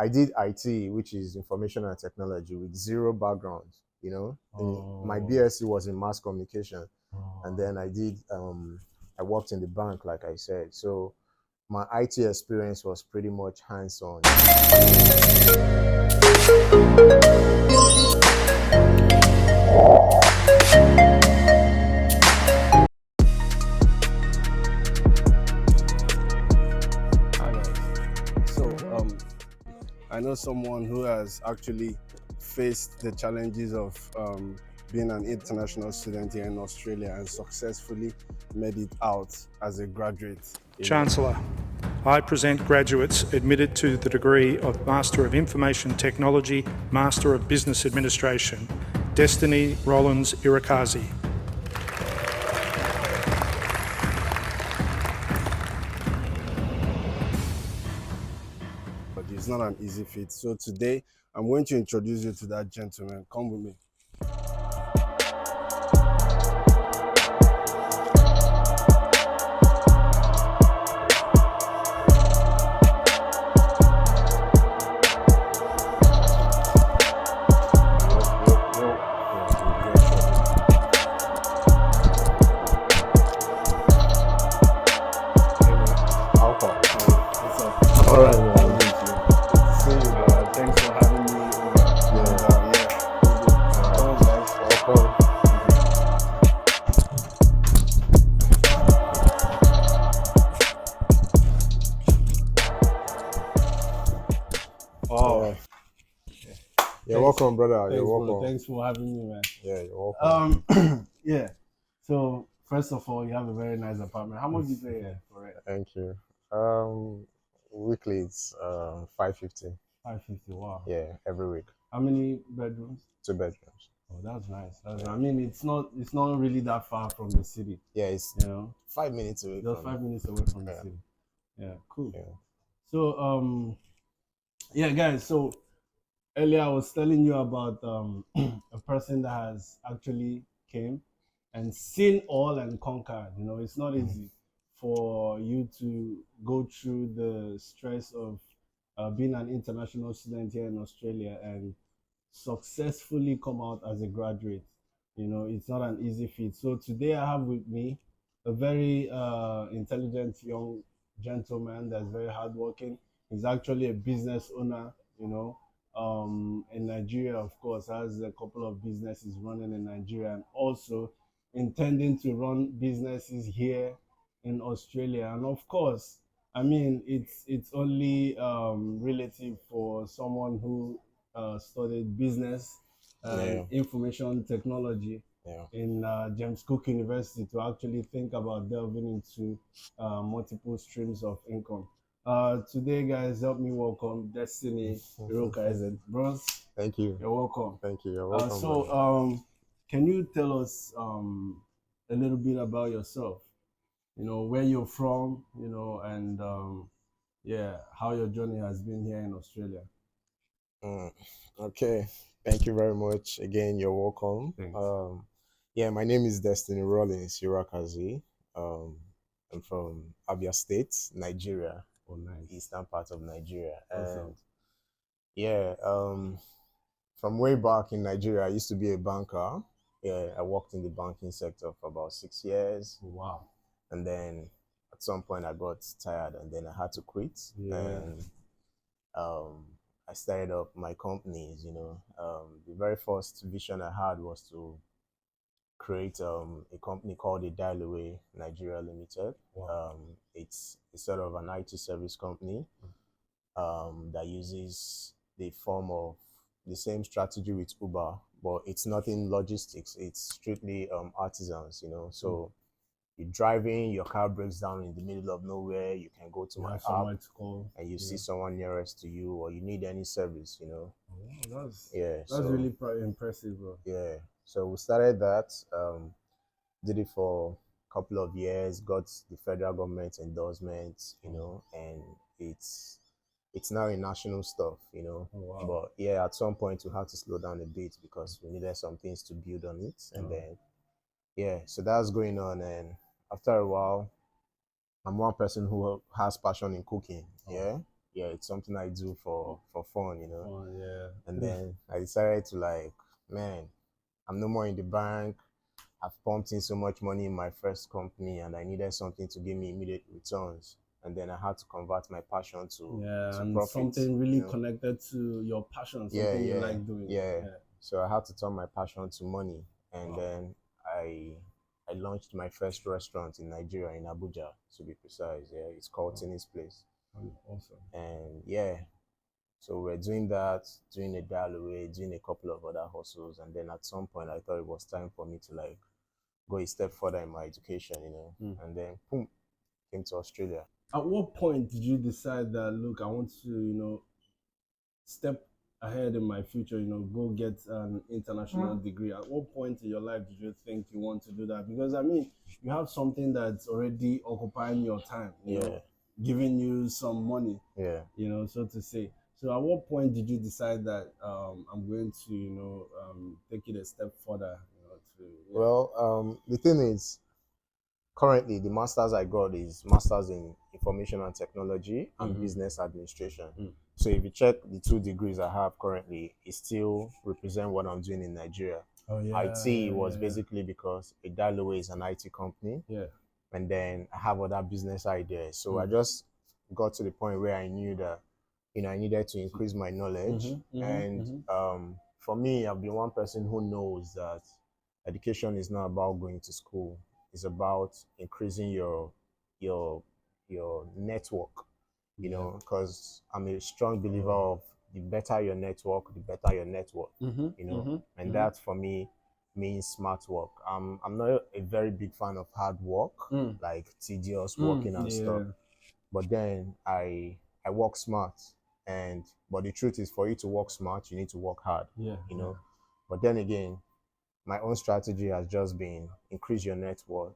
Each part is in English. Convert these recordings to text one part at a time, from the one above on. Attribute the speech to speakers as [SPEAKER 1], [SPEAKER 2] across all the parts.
[SPEAKER 1] I did IT, which is information and technology, with zero background. My
[SPEAKER 2] Oh,
[SPEAKER 1] BSc was in mass communication, and
[SPEAKER 2] oh.
[SPEAKER 1] then I worked in the bank, like I said. So my IT experience was pretty much hands-on.
[SPEAKER 2] Hi guys. I know someone who has actually faced the challenges of being an international student here in Australia and successfully made it out as a graduate.
[SPEAKER 3] Chancellor, I present graduates admitted to the degree of Master of Information Technology, Master of Business Administration, Destiny Iroakazi.
[SPEAKER 2] But it's not an easy feat. So today, I'm going to introduce you to that gentleman. Come with me. What's up?
[SPEAKER 1] All right, man.
[SPEAKER 2] See you, bro. Thanks for having me over. Come on, guys.
[SPEAKER 1] Welcome.
[SPEAKER 2] Oh,
[SPEAKER 1] Yeah. You're welcome, brother.
[SPEAKER 2] thanks,
[SPEAKER 1] You're
[SPEAKER 2] bro.
[SPEAKER 1] welcome.
[SPEAKER 2] Thanks for having me, man.
[SPEAKER 1] Yeah, you're welcome.
[SPEAKER 2] Yeah. So first of all, you have a very nice apartment. How much do you pay here for it?
[SPEAKER 1] Thank you. Um, Weekly it's 550.
[SPEAKER 2] 550. Wow.
[SPEAKER 1] Yeah, every week.
[SPEAKER 2] How many bedrooms?
[SPEAKER 1] 2 bedrooms.
[SPEAKER 2] Oh, that's nice. I mean, it's not really that far from the city.
[SPEAKER 1] Yeah, it's
[SPEAKER 2] You know,
[SPEAKER 1] 5 minutes away
[SPEAKER 2] just
[SPEAKER 1] from.
[SPEAKER 2] 5 minutes away from the
[SPEAKER 1] Yeah.
[SPEAKER 2] city. Yeah, cool.
[SPEAKER 1] Yeah.
[SPEAKER 2] So yeah, guys. So earlier I was telling you about a person that has actually came and seen all and conquered. You know, it's not easy for you to go through the stress of being an international student here in Australia and successfully come out as a graduate. You know, it's not an easy feat. So today I have with me a very intelligent young gentleman that's very hardworking. He's actually a business owner, you know, in Nigeria, of course, has a couple of businesses running in Nigeria and also intending to run businesses here in Australia. And of course, I mean, it's only relative for someone who studied business and
[SPEAKER 1] Yeah.
[SPEAKER 2] information technology
[SPEAKER 1] Yeah.
[SPEAKER 2] in James Cook University to actually think about delving into multiple streams of income. Today, guys, help me welcome Destiny Iroakazi. Bros,
[SPEAKER 1] Thank you.
[SPEAKER 2] you're welcome.
[SPEAKER 1] Thank you. You're welcome,
[SPEAKER 2] So,
[SPEAKER 1] brother.
[SPEAKER 2] can you tell us a little bit about yourself? You know, where you're from, you know, and yeah, how your journey has been here in Australia.
[SPEAKER 1] Mm, okay. Thank you very much. Again, you're welcome.
[SPEAKER 2] Thanks.
[SPEAKER 1] Yeah, my name is Destiny Iroakazi. Um, I'm from Abia State, Nigeria,
[SPEAKER 2] Oh, nice.
[SPEAKER 1] eastern part of Nigeria.
[SPEAKER 2] Awesome.
[SPEAKER 1] And yeah, from way back in Nigeria, I used to be a banker. Yeah, I worked in the banking sector for about 6 years.
[SPEAKER 2] Wow.
[SPEAKER 1] And then at some point I got tired and then I had to quit.
[SPEAKER 2] Yeah.
[SPEAKER 1] And um, I started up my companies, the very first vision I had was to create a company called the Dial Away Nigeria Limited.
[SPEAKER 2] Wow.
[SPEAKER 1] It's sort of an IT service company that uses the form of the same strategy with Uber, but it's not in logistics. It's strictly artisans, So you're driving, your car breaks down in the middle of nowhere, you can go to
[SPEAKER 2] You
[SPEAKER 1] my
[SPEAKER 2] have
[SPEAKER 1] app
[SPEAKER 2] somewhere to call.
[SPEAKER 1] and you see
[SPEAKER 2] Yeah.
[SPEAKER 1] someone nearest to you, or you need any service.
[SPEAKER 2] Wow,
[SPEAKER 1] Yeah,
[SPEAKER 2] that's
[SPEAKER 1] so
[SPEAKER 2] really impressive, bro.
[SPEAKER 1] yeah, so we started that, did it for a couple of years, got the federal government endorsement, and it's now a national stuff.
[SPEAKER 2] Oh, wow.
[SPEAKER 1] But yeah, at some point we had to slow down a bit because we needed some things to build on it, and then yeah, so that's going on, and after a while, I'm one person who has passion in cooking. Yeah. yeah, it's something I do for fun, you know.
[SPEAKER 2] Oh, yeah.
[SPEAKER 1] And then I decided to like, man, I'm no more in the bank. I've pumped in so much money in my first company, and I needed something to give me immediate returns. And then I had to convert my passion
[SPEAKER 2] Yeah,
[SPEAKER 1] to
[SPEAKER 2] and
[SPEAKER 1] profit,
[SPEAKER 2] something
[SPEAKER 1] you
[SPEAKER 2] really
[SPEAKER 1] know.
[SPEAKER 2] connected to your passion,
[SPEAKER 1] Yeah,
[SPEAKER 2] something you
[SPEAKER 1] yeah,
[SPEAKER 2] like doing.
[SPEAKER 1] yeah.
[SPEAKER 2] Yeah.
[SPEAKER 1] So I had to turn my passion to money, and
[SPEAKER 2] Wow.
[SPEAKER 1] then I launched my first restaurant in Nigeria, in Abuja, to be precise. Yeah, it's called Tiny's Place,
[SPEAKER 2] Awesome.
[SPEAKER 1] and yeah, so we're doing that, doing a dial away, doing a couple of other hustles, and then at some point I thought it was time for me to like go a step further in my education, you know. And then boom, came to Australia.
[SPEAKER 2] At what point did you decide that, look, I want to, step ahead in my future, go get an international degree? At what point in your life did you think you want to do that? Because I mean, you have something that's already occupying your time,
[SPEAKER 1] Yeah,
[SPEAKER 2] giving you some money,
[SPEAKER 1] yeah.
[SPEAKER 2] so to say. So at what point did you decide that I'm going to, take it a step further, to yeah.
[SPEAKER 1] Well, the thing is, currently the masters I got is masters in information and technology and business administration. So if you check the two degrees I have currently, it still represent what I'm doing in Nigeria.
[SPEAKER 2] Oh yeah,
[SPEAKER 1] IT
[SPEAKER 2] yeah,
[SPEAKER 1] was
[SPEAKER 2] yeah,
[SPEAKER 1] basically because a Dialaway is an IT company,
[SPEAKER 2] yeah.
[SPEAKER 1] and then I have other business ideas. So I just got to the point where I knew that, you know, I needed to increase my knowledge. And for me, I've been one person who knows that education is not about going to school. It's about increasing your your network, you know, because I'm a strong believer of the better your network, the better your network, you know, and that for me means smart work. I'm not a very big fan of hard work, like tedious working and stuff,
[SPEAKER 2] Yeah.
[SPEAKER 1] but then I work smart, and but the truth is, for you to work smart, you need to work hard,
[SPEAKER 2] Yeah,
[SPEAKER 1] you know. But then again, my own strategy has just been increase your network,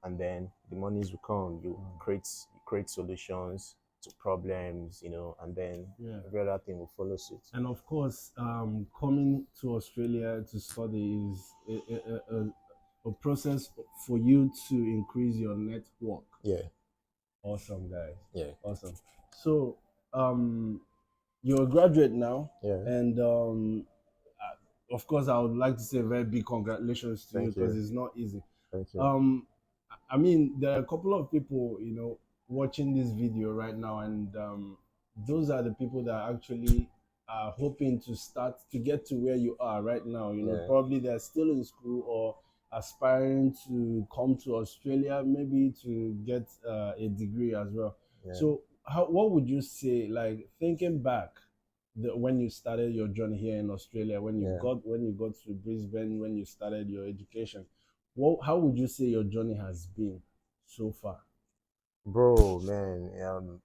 [SPEAKER 1] and then the monies will come. You create solutions to problems, you know, and then
[SPEAKER 2] Yeah.
[SPEAKER 1] every other thing will follow suit.
[SPEAKER 2] And of course, coming to Australia to study is a process for you to increase your network.
[SPEAKER 1] Yeah,
[SPEAKER 2] Awesome, guys.
[SPEAKER 1] yeah,
[SPEAKER 2] Awesome. So, you're a graduate now,
[SPEAKER 1] yeah.
[SPEAKER 2] and of course, I would like to say a very big congratulations to you
[SPEAKER 1] Thank
[SPEAKER 2] because
[SPEAKER 1] you.
[SPEAKER 2] it's not easy.
[SPEAKER 1] Thank you.
[SPEAKER 2] I mean, there are a couple of people, watching this video right now, and those are the people that actually are hoping to start to get to where you are right now.
[SPEAKER 1] Yeah.
[SPEAKER 2] Probably they're still in school or aspiring to come to Australia, maybe to get a degree as well.
[SPEAKER 1] Yeah.
[SPEAKER 2] So, what would you say, like thinking back, when you started your journey here in Australia, when you
[SPEAKER 1] Yeah.
[SPEAKER 2] got to Brisbane, when you started your education? How would you say your journey has been so far?
[SPEAKER 1] Bro, man,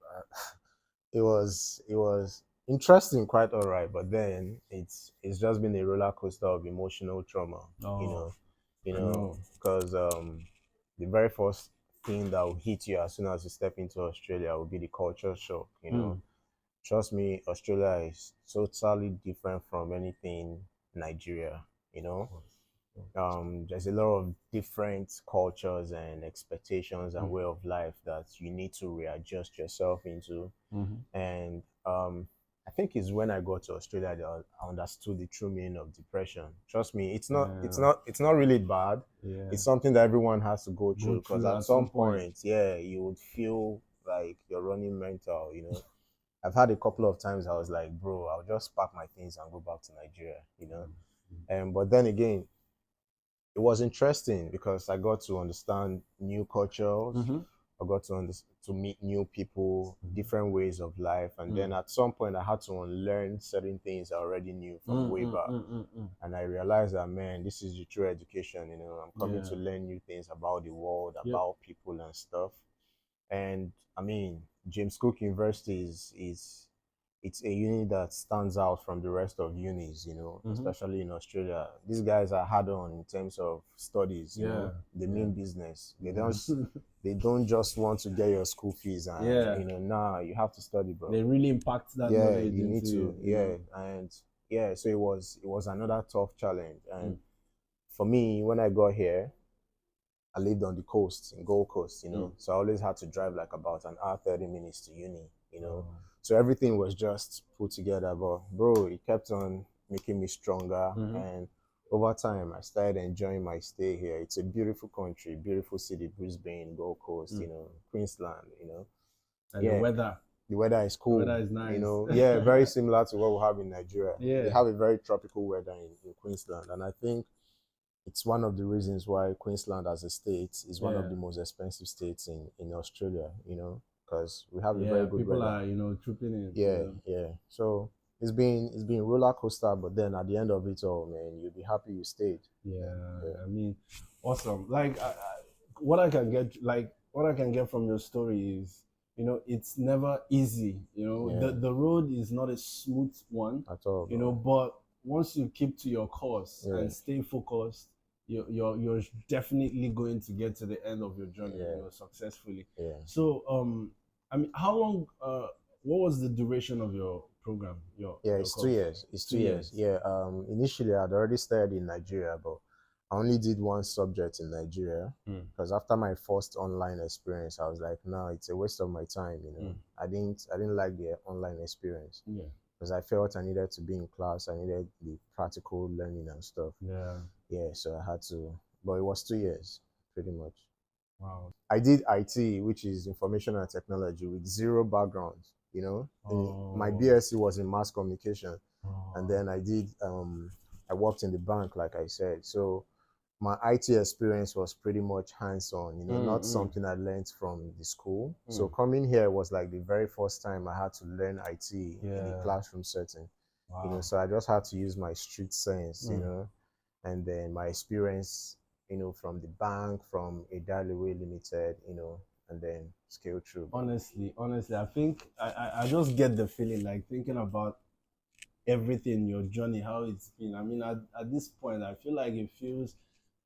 [SPEAKER 1] it was interesting, quite all right, but then it's just been a roller coaster of emotional trauma, you
[SPEAKER 2] Oh,
[SPEAKER 1] know,
[SPEAKER 2] I know.
[SPEAKER 1] because the very first thing that will hit you as soon as you step into Australia will be the culture shock, you know. Trust me, Australia is totally different from anything Nigeria, you know. There's a lot of different cultures and expectations and way of life that you need to readjust yourself into. And I think it's when I got to Australia that I understood the true meaning of depression. Trust me, it's not really bad.
[SPEAKER 2] Yeah.
[SPEAKER 1] It's something that everyone has to go through, because
[SPEAKER 2] through
[SPEAKER 1] at
[SPEAKER 2] at
[SPEAKER 1] some
[SPEAKER 2] some point.
[SPEAKER 1] point, yeah, you would feel like you're running mental, you know. I've had a couple of times I was like, bro, I'll just pack my things and go back to Nigeria, you know. But then again, it was interesting because I got to understand new cultures. I got to meet new people, different ways of life, and then at some point I had to unlearn certain things I already knew from way back. And I realized that, man, this is the true education. You know, I'm coming to learn new things about the world, about people and stuff. And I mean, James Cook University is it's a uni that stands out from the rest of unis, you know, especially in Australia. These guys are hard on in terms of studies, you know, they mean business. They don't just want to get your school fees and you know, nah, you have to study, bro.
[SPEAKER 2] They really impact that
[SPEAKER 1] Yeah,
[SPEAKER 2] knowledge
[SPEAKER 1] you need
[SPEAKER 2] into
[SPEAKER 1] to,
[SPEAKER 2] you.
[SPEAKER 1] and yeah, so it was another tough challenge. And for me, when I got here, I lived on the coast in Gold Coast, you know, so I always had to drive like about an hour 30 minutes to uni. you know.
[SPEAKER 2] Oh.
[SPEAKER 1] So everything was just put together. But bro, it kept on making me stronger,
[SPEAKER 2] Mhm.
[SPEAKER 1] and over time, I started enjoying my stay here. It's a beautiful country, beautiful city, Brisbane, Gold Coast,
[SPEAKER 2] Mm.
[SPEAKER 1] you know, Queensland, you know.
[SPEAKER 2] And
[SPEAKER 1] Yeah,
[SPEAKER 2] the
[SPEAKER 1] weather is
[SPEAKER 2] weather
[SPEAKER 1] cool,
[SPEAKER 2] is
[SPEAKER 1] you
[SPEAKER 2] nice.
[SPEAKER 1] know. Yeah, very similar to what we have in Nigeria. They
[SPEAKER 2] Yeah.
[SPEAKER 1] have a very tropical weather in Queensland, and I think it's one of the reasons why Queensland as a state is one of
[SPEAKER 2] Yeah.
[SPEAKER 1] the most expensive states in Australia, you know, because we have a very
[SPEAKER 2] Yeah.
[SPEAKER 1] good
[SPEAKER 2] People
[SPEAKER 1] weather.
[SPEAKER 2] are, trooping in,
[SPEAKER 1] Yeah, yeah. So it's been roller coaster, but then at the end of it all, man, you'll be happy you stayed.
[SPEAKER 2] Yeah.
[SPEAKER 1] Yeah.
[SPEAKER 2] I mean, awesome. Like, what I can get, what I can get from your story is, it's never easy.
[SPEAKER 1] Yeah,
[SPEAKER 2] The road is not a smooth one,
[SPEAKER 1] at all, bro.
[SPEAKER 2] but once you keep to your course
[SPEAKER 1] Yeah,
[SPEAKER 2] and stay focused, you're definitely going to get to the end of your journey,
[SPEAKER 1] yeah,
[SPEAKER 2] successfully.
[SPEAKER 1] yeah.
[SPEAKER 2] So, I mean, how long? What was the duration of your program?
[SPEAKER 1] Yeah,
[SPEAKER 2] Your
[SPEAKER 1] it's 2
[SPEAKER 2] course?
[SPEAKER 1] years. It's 2
[SPEAKER 2] 2
[SPEAKER 1] years.
[SPEAKER 2] years.
[SPEAKER 1] Yeah. Initially I'd already studied in Nigeria, but I only did one subject in Nigeria
[SPEAKER 2] Mm.
[SPEAKER 1] because after my first online experience, I was like, no, it's a waste of my time. You know,
[SPEAKER 2] Mm.
[SPEAKER 1] I didn't like the online experience
[SPEAKER 2] Yeah.
[SPEAKER 1] because I felt I needed to be in class. I needed the practical learning and stuff.
[SPEAKER 2] Yeah.
[SPEAKER 1] Yeah, so I had to. But it was 2 years, pretty much.
[SPEAKER 2] Wow.
[SPEAKER 1] I did IT, which is information and technology, with zero background. You know, my
[SPEAKER 2] Oh.
[SPEAKER 1] BSc was in mass communication, and
[SPEAKER 2] Oh.
[SPEAKER 1] then I worked in the bank, like I said. So my IT experience was pretty much hands-on, you know, not
[SPEAKER 2] Mm.
[SPEAKER 1] something I learned from the school. So
[SPEAKER 2] Mm.
[SPEAKER 1] coming here was like the very first time I had to learn IT in a
[SPEAKER 2] Yeah.
[SPEAKER 1] classroom setting, you know.
[SPEAKER 2] Wow.
[SPEAKER 1] So I just had to use my street sense, you
[SPEAKER 2] Mm.
[SPEAKER 1] know, and then my experience, you know, from the bank, from a Way Limited, you know, and then scale through, bro.
[SPEAKER 2] Honestly, I think I just get the feeling like thinking about everything, your journey, how it's been. I mean, at this point, I feel like it feels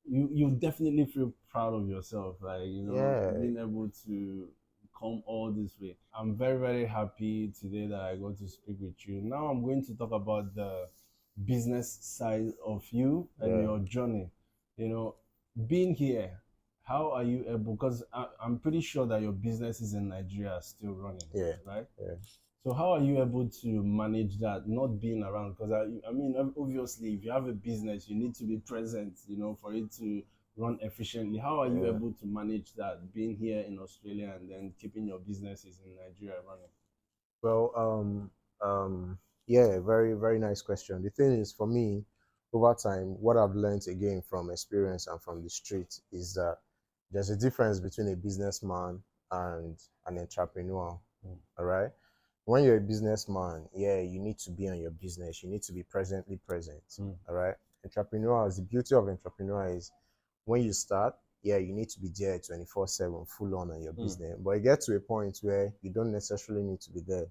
[SPEAKER 2] you definitely feel proud of yourself, like
[SPEAKER 1] Yeah,
[SPEAKER 2] being able to come all this way. I'm very, very happy today that I got to speak with you. Now I'm going to talk about the business side of you and
[SPEAKER 1] yeah,
[SPEAKER 2] your journey. Being here, how are you able? Because I'm pretty sure that your business is in Nigeria still running,
[SPEAKER 1] yeah,
[SPEAKER 2] right?
[SPEAKER 1] yeah.
[SPEAKER 2] So how are you able to manage that, not being around? Because I mean, obviously, if you have a business, you need to be present, for it to run efficiently. How are you
[SPEAKER 1] Yeah.
[SPEAKER 2] able to manage that, being here in Australia and then keeping your businesses in Nigeria running?
[SPEAKER 1] Well, yeah, very, very nice question. The thing is, for me, over time, what I've learned again from experience and from the street is that there's a difference between a businessman and an entrepreneur.
[SPEAKER 2] Mm.
[SPEAKER 1] All right. When you're a businessman, yeah, you need to be on your business. You need to be presently present.
[SPEAKER 2] Mm.
[SPEAKER 1] All right. Entrepreneurs, the beauty of entrepreneur is when you start, yeah, you need to be there 24/7, full on your
[SPEAKER 2] Mm.
[SPEAKER 1] business. But it gets to a point where you don't necessarily need to be there.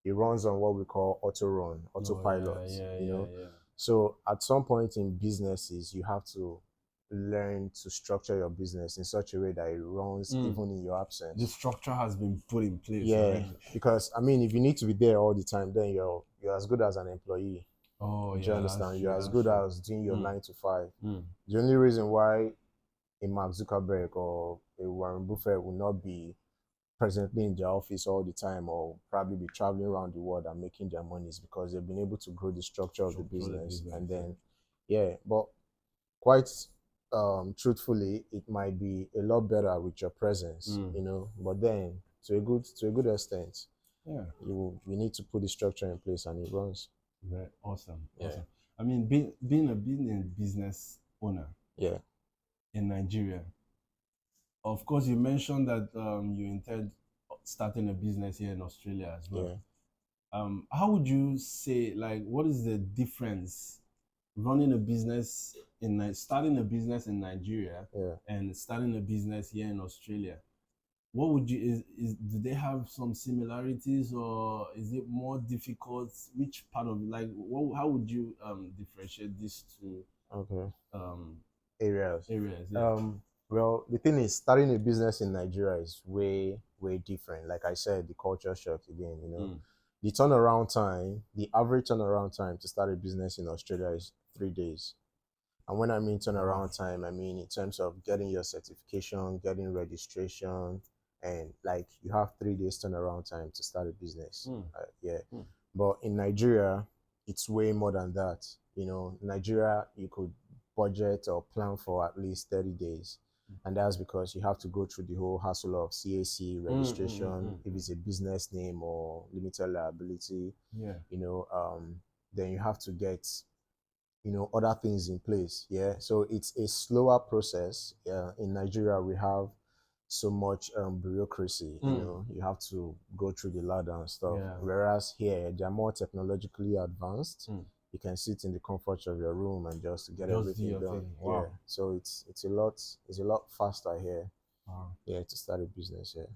[SPEAKER 1] It runs on what we call auto run,
[SPEAKER 2] Oh
[SPEAKER 1] autopilot,
[SPEAKER 2] yeah, yeah,
[SPEAKER 1] you
[SPEAKER 2] yeah,
[SPEAKER 1] know.
[SPEAKER 2] yeah.
[SPEAKER 1] So at some point in businesses, you have to learn to structure your business in such a way that it runs
[SPEAKER 2] Mm.
[SPEAKER 1] even in your
[SPEAKER 2] The
[SPEAKER 1] absence.
[SPEAKER 2] structure has been put in place
[SPEAKER 1] Yeah,
[SPEAKER 2] already.
[SPEAKER 1] because I mean, if you need to be there all the time, then you're as good as an employee.
[SPEAKER 2] Oh
[SPEAKER 1] Do you
[SPEAKER 2] yeah, that's
[SPEAKER 1] understand?
[SPEAKER 2] true.
[SPEAKER 1] You're as
[SPEAKER 2] That's
[SPEAKER 1] good
[SPEAKER 2] true.
[SPEAKER 1] as doing your
[SPEAKER 2] Mm.
[SPEAKER 1] 9 to 5.
[SPEAKER 2] Mm.
[SPEAKER 1] The only reason why a Mark Zuckerberg or a Warren Buffett will not be presently in their office all the time or probably be traveling around the world and making their money is because they've been able to grow the structure of the
[SPEAKER 2] Structure the
[SPEAKER 1] business.
[SPEAKER 2] business.
[SPEAKER 1] And
[SPEAKER 2] Yeah.
[SPEAKER 1] then, yeah, but quite truthfully, it might be a lot better with your presence,
[SPEAKER 2] Mm.
[SPEAKER 1] you know. But then, to a good extent,
[SPEAKER 2] Yeah.
[SPEAKER 1] you need to put the structure in place and it runs.
[SPEAKER 2] Very awesome.
[SPEAKER 1] Yeah,
[SPEAKER 2] Awesome. I mean, being a business owner
[SPEAKER 1] yeah,
[SPEAKER 2] in Nigeria. Of course, you mentioned that you intend starting a business here in Australia as well.
[SPEAKER 1] yeah,
[SPEAKER 2] How would you say, like, what is the difference running a business starting a business in Nigeria
[SPEAKER 1] yeah.
[SPEAKER 2] and starting a business here in Australia? What would you do they have some similarities, or is it more difficult? Which part of, like, how would you differentiate these two
[SPEAKER 1] Okay.
[SPEAKER 2] um
[SPEAKER 1] Areas.
[SPEAKER 2] areas? Yeah.
[SPEAKER 1] Um, well, the thing is, starting a business in Nigeria is way, way different. Like I said, the culture shock again, you know.
[SPEAKER 2] Mm.
[SPEAKER 1] The average turnaround time to start a business in Australia is 3 days. And when I mean
[SPEAKER 2] Wow.
[SPEAKER 1] turnaround time, I mean in terms of getting your certification, getting registration, and like you have 3 days turnaround time to start a business.
[SPEAKER 2] Mm.
[SPEAKER 1] Yeah.
[SPEAKER 2] Mm.
[SPEAKER 1] But in Nigeria, it's way more than that. You know, Nigeria, you could budget or plan for at least 30 days. And that's because you have to go through the whole hassle of CAC registration, if it's a business name or limited liability,
[SPEAKER 2] Yeah.
[SPEAKER 1] you know, then you have to get, you know, other things in place. Yeah. So it's a slower process. In Nigeria, we have so much bureaucracy. You know, you have to go through the ladder and stuff.
[SPEAKER 2] Yeah.
[SPEAKER 1] Whereas here, they're more technologically advanced. You can sit in the comfort of your room and just get
[SPEAKER 2] Just do
[SPEAKER 1] everything
[SPEAKER 2] your
[SPEAKER 1] done.
[SPEAKER 2] thing. Wow.
[SPEAKER 1] Yeah. So it's a lot faster here.
[SPEAKER 2] Wow.
[SPEAKER 1] Yeah, to start a business. Yeah.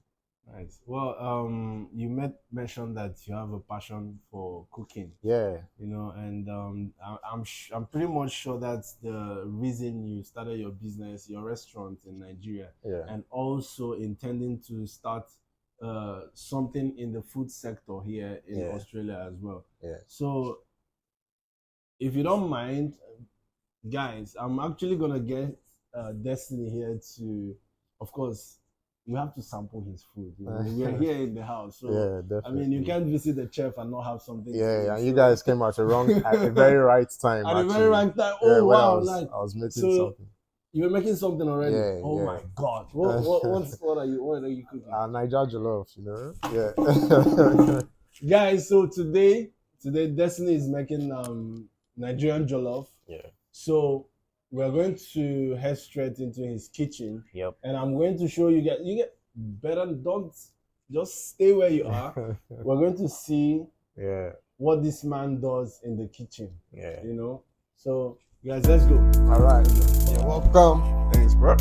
[SPEAKER 2] Nice. Well, you mentioned that you have a passion for cooking.
[SPEAKER 1] Yeah.
[SPEAKER 2] You know, and I'm pretty much sure that's the reason you started your business, your restaurant in Nigeria,
[SPEAKER 1] Yeah.
[SPEAKER 2] and also intending to start something in the food sector here in Australia as well.
[SPEAKER 1] Yeah.
[SPEAKER 2] So, if you don't mind, guys, I'm actually gonna get Destiny here to, of course, you have to sample his food. You know? We're here in the house, so
[SPEAKER 1] Yeah, definitely.
[SPEAKER 2] I mean, you can't visit the chef and not have something.
[SPEAKER 1] Yeah, and you guys came at the very right time.
[SPEAKER 2] At the
[SPEAKER 1] actually.
[SPEAKER 2] very right time.
[SPEAKER 1] Yeah,
[SPEAKER 2] Oh
[SPEAKER 1] when
[SPEAKER 2] wow!
[SPEAKER 1] I was making something.
[SPEAKER 2] You were making something already.
[SPEAKER 1] Yeah,
[SPEAKER 2] oh
[SPEAKER 1] yeah.
[SPEAKER 2] my God! What are you cooking?
[SPEAKER 1] Niger jollof, you know. Yeah.
[SPEAKER 2] Guys, so today Destiny is making Nigerian jollof.
[SPEAKER 1] Yeah.
[SPEAKER 2] So we're going to head straight into his kitchen.
[SPEAKER 1] Yep.
[SPEAKER 2] And I'm going to show you guys. You get better. Don't just stay where you are. We're going to see what this man does in the kitchen.
[SPEAKER 1] Yeah.
[SPEAKER 2] You know. So guys, let's go.
[SPEAKER 1] All right.
[SPEAKER 4] You're welcome. Thanks, bro.